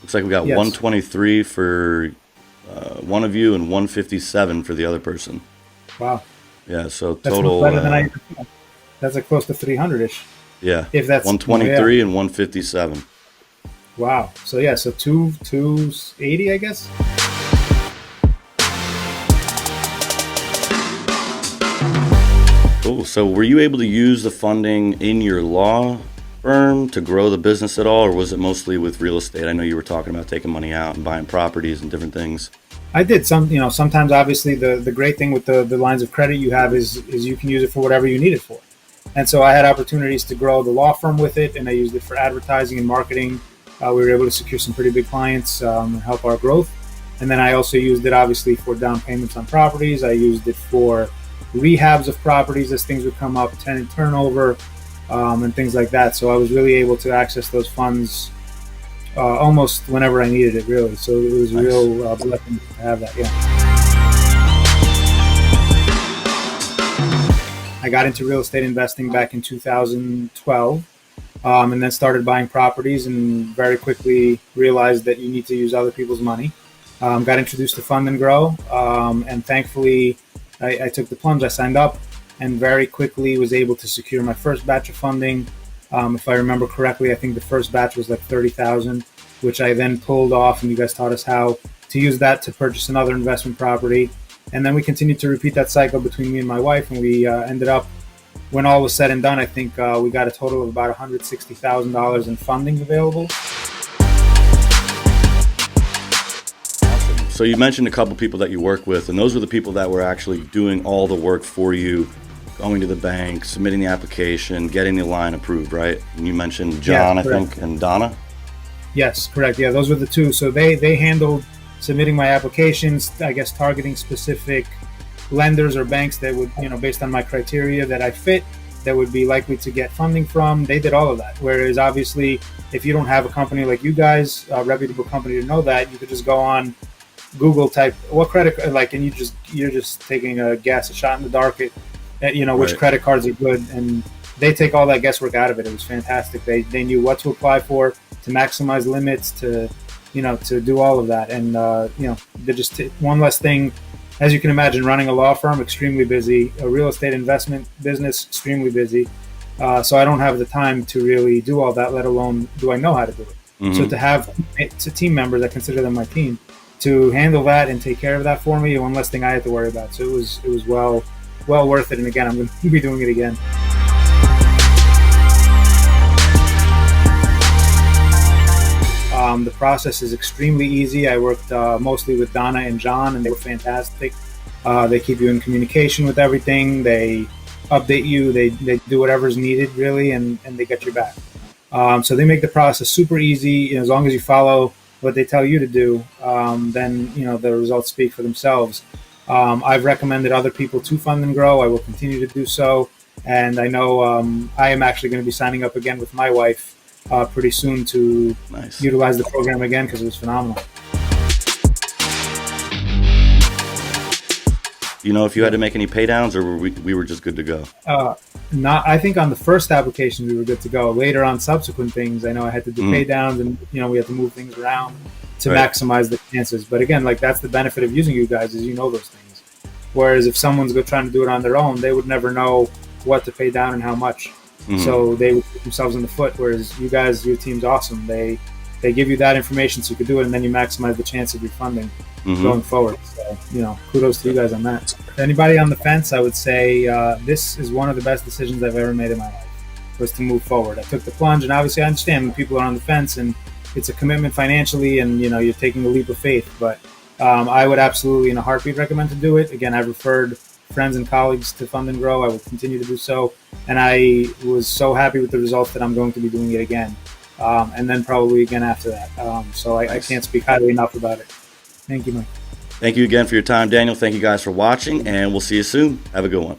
Looks like we got Yes. 123 for one of you and 157 for the other person. Wow. Yeah, so That's total. much better than I. That's like close to 300-ish. Yeah, If that's 123 yeah. and 157. Wow. So yeah, so 280, I guess. Cool. So were you able to use the funding in your law firm to grow the business at all, or was it mostly with real estate? I know you were talking about taking money out and buying properties and different things. I did some, sometimes obviously the great thing with the lines of credit you have is you can use it for whatever you need it for. And so I had opportunities to grow the law firm with it, and I used it for advertising and marketing. We were able to secure some pretty big clients and help our growth. And then I also used it obviously for down payments on properties. I used it for rehabs of properties as things would come up, tenant turnover, and things like that. So I was really able to access those funds almost whenever I needed it, really. So it was a Nice. real blessing to have that. Yeah. I got into real estate investing back in 2012, and then started buying properties, and very quickly realized that you need to use other people's money. Got introduced to Fund&Grow, and thankfully I took the plunge. I signed up and very quickly was able to secure my first batch of funding. If I remember correctly, I think the first batch was like 30,000, which I then pulled off, and you guys taught us how to use that to purchase another investment property. And then we continued to repeat that cycle between me and my wife, and we ended up, when all was said and done, I think we got a total of about $160,000 in funding available. So you mentioned a couple people that you work with, and those were the people that were actually doing all the work for you, going to the bank, submitting the application, getting the line approved, right? And you mentioned John, Yeah, I think, and Donna. Yes, correct. Yeah, those were the two. So they handled submitting my applications, I guess targeting specific lenders or banks that would, based on my criteria that I fit, that would be likely to get funding from. They did all of that. Whereas obviously, if you don't have a company like you guys, a reputable company to know that, you could just go on Google, type what credit, and you're just taking a guess, a shot in the dark at which Right. credit cards are good, and they take all that guesswork out of it. It was fantastic. They knew what to apply for, to maximize limits, to do all of that, and they're just one less thing. As you can imagine, running a law firm, extremely busy. A real estate investment business, extremely busy. So I don't have the time to really do all that, let alone do I know how to do it. Mm-hmm. So to have team members, I consider them my team, to handle that and take care of that for me, one less thing I had to worry about. So it was well worth it. And again, I'm going to be doing it again. The process is extremely easy. I worked mostly with Donna and John, and they were fantastic. They keep you in communication with everything. They update you. They do whatever's needed, really, and they get your back. So they make the process super easy. As long as you follow what they tell you to do, then the results speak for themselves. I've recommended other people to Fund&Grow. I will continue to do so, and I know I am actually going to be signing up again with my wife pretty soon to Nice. utilize the program again, because it was phenomenal. If you had to make any pay downs, or we were just good to go? I think on the first application we were good to go. Later on subsequent things, I know I had to do pay downs, and we had to move things around to Right. maximize the chances. But again, that's the benefit of using you guys, is those things. Whereas if someone's trying to do it on their own, they would never know what to pay down and how much. Mm-hmm. So they would shoot themselves in the foot. Whereas you guys, your team's awesome. They give you that information so you can do it, and then you maximize the chance of your funding going forward. So, kudos to you guys on that. Anybody on the fence, I would say this is one of the best decisions I've ever made in my life, was to move forward. I took the plunge, and obviously I understand when people are on the fence and it's a commitment financially, and you're taking a leap of faith. But I would absolutely, in a heartbeat, recommend to do it. Again, I've referred friends and colleagues to Fund&Grow. I will continue to do so, and I was so happy with the results that I'm going to be doing it again, and then probably again after that. So I can't speak highly enough about it. Thank you, Mike. Thank you again for your time, Daniel. Thank you guys for watching, and we'll see you soon. Have a good one.